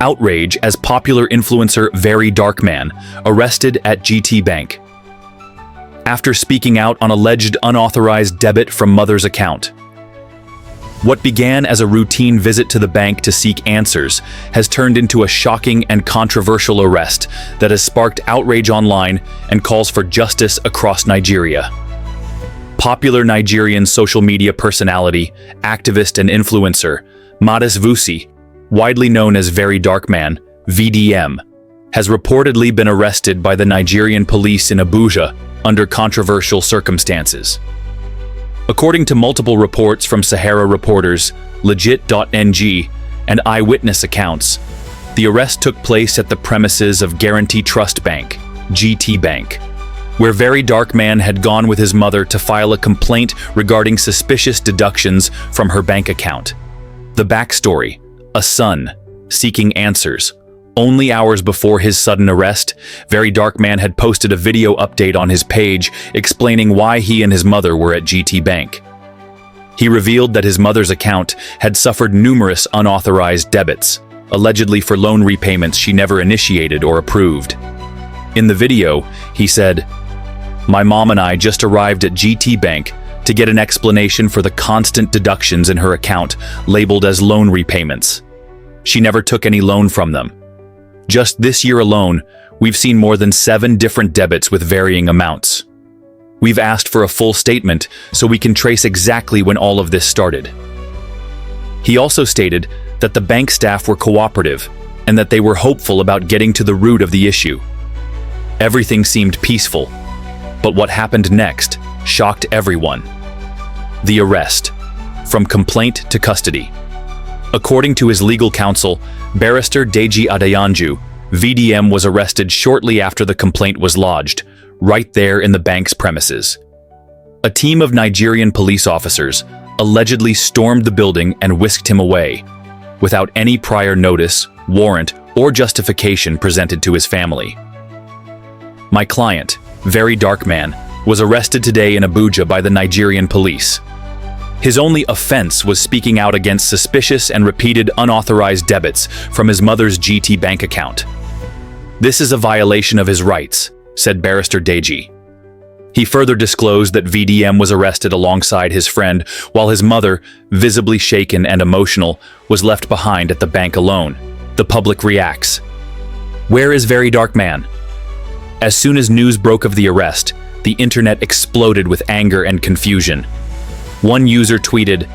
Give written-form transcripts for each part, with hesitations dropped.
Outrage as popular influencer Very Dark Man arrested at GTBank after speaking out on alleged unauthorized debit from mother's account. What began as a routine visit to the bank to seek answers has turned into a shocking and controversial arrest that has sparked outrage online and calls for justice across Nigeria. Popular Nigerian social media personality, activist and influencer Modest Vusi, widely known as Very Dark Man, VDM, has reportedly been arrested by the Nigerian police in Abuja under controversial circumstances. According to multiple reports from Sahara reporters, Legit.ng, and eyewitness accounts, the arrest took place at the premises of Guarantee Trust Bank, GTBank, where Very Dark Man had gone with his mother to file a complaint regarding suspicious deductions from her bank account. The backstory: a son seeking answers. Only hours before his sudden arrest, Very Dark Man had posted a video update on his page explaining why he and his mother were at GTBank. He revealed that his mother's account had suffered numerous unauthorized debits, allegedly for loan repayments she never initiated or approved. In the video, he said, "My mom and I just arrived at GTBank to get an explanation for the constant deductions in her account labeled as loan repayments. She never took any loan from them. Just this year alone, we've seen more than 7 different debits with varying amounts. We've asked for a full statement so we can trace exactly when all of this started." He also stated that the bank staff were cooperative and that they were hopeful about getting to the root of the issue. Everything seemed peaceful, but what happened next shocked everyone. The arrest, from complaint to custody. According to his legal counsel, Barrister Deji Adeyanju, VDM was arrested shortly after the complaint was lodged, right there in the bank's premises. A team of Nigerian police officers allegedly stormed the building and whisked him away, without any prior notice, warrant, or justification presented to his family. My client, Very Dark Man, was arrested today in Abuja by the Nigerian police. His only offense was speaking out against suspicious and repeated unauthorized debits from his mother's GTBank account. "This is a violation of his rights," said Barrister Deji. He further disclosed that VDM was arrested alongside his friend, while his mother, visibly shaken and emotional, was left behind at the bank alone. The public reacts. Where is Very Dark Man? As soon as news broke of the arrest, the internet exploded with anger and confusion. One user tweeted,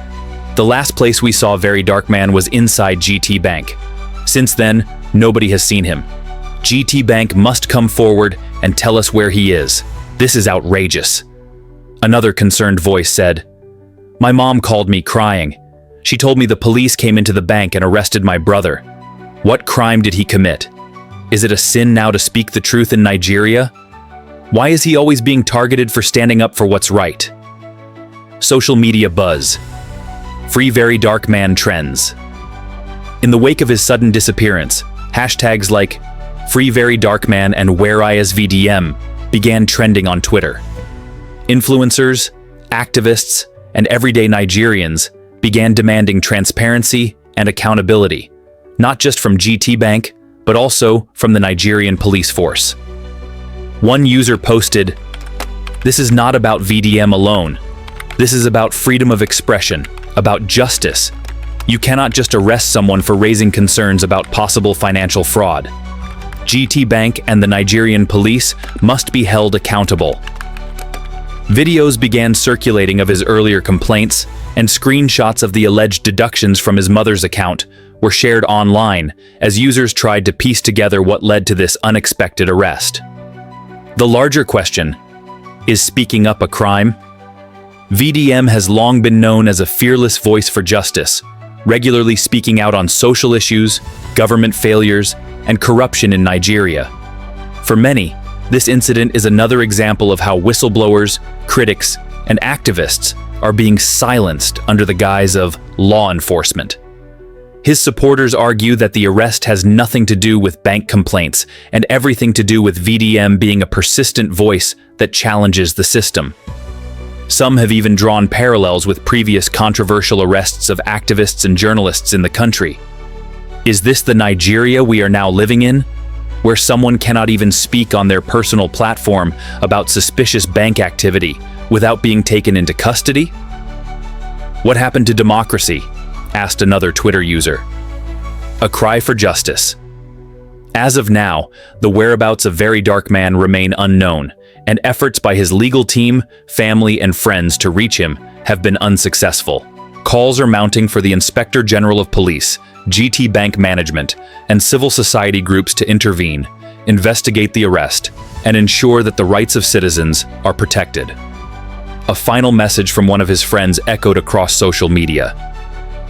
"The last place we saw Very Dark Man was inside GTBank. Since then, nobody has seen him. GTBank must come forward and tell us where he is. This is outrageous." Another concerned voice said, "My mom called me crying. She told me the police came into the bank and arrested my brother. What crime did he commit? Is it a sin now to speak the truth in Nigeria? Why is he always being targeted for standing up for what's right?" Social media buzz. Free Very Dark Man trends. In the wake of his sudden disappearance, hashtags like Free Very Dark Man and Where I Is VDM began trending on Twitter. Influencers, activists, and everyday Nigerians began demanding transparency and accountability, not just from GTBank, but also from the Nigerian police force. One user posted, "This is not about VDM alone. This is about freedom of expression, about justice. You cannot just arrest someone for raising concerns about possible financial fraud. GTBank and the Nigerian police must be held accountable." Videos began circulating of his earlier complaints, and screenshots of the alleged deductions from his mother's account were shared online as users tried to piece together what led to this unexpected arrest. The larger question, is speaking up a crime? VDM has long been known as a fearless voice for justice, regularly speaking out on social issues, government failures, and corruption in Nigeria. For many, this incident is another example of how whistleblowers, critics, and activists are being silenced under the guise of law enforcement. His supporters argue that the arrest has nothing to do with bank complaints and everything to do with VDM being a persistent voice that challenges the system. Some have even drawn parallels with previous controversial arrests of activists and journalists in the country. Is this the Nigeria we are now living in, where someone cannot even speak on their personal platform about suspicious bank activity without being taken into custody? What happened to democracy? Asked another Twitter user. A cry for justice. As of now, the whereabouts of Very Dark Man remain unknown, and efforts by his legal team, family, and friends to reach him have been unsuccessful. Calls are mounting for the Inspector General of Police, GTBank management, and civil society groups to intervene, investigate the arrest, and ensure that the rights of citizens are protected. A final message from one of his friends echoed across social media.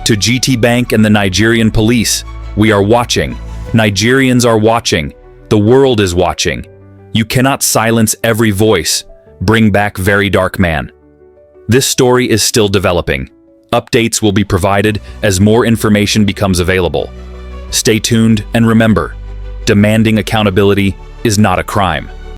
To GTBank and the Nigerian police, we are watching. Nigerians are watching. The world is watching. You cannot silence every voice. Bring back Very Dark Man. This story is still developing. Updates will be provided as more information becomes available. Stay tuned and remember, demanding accountability is not a crime.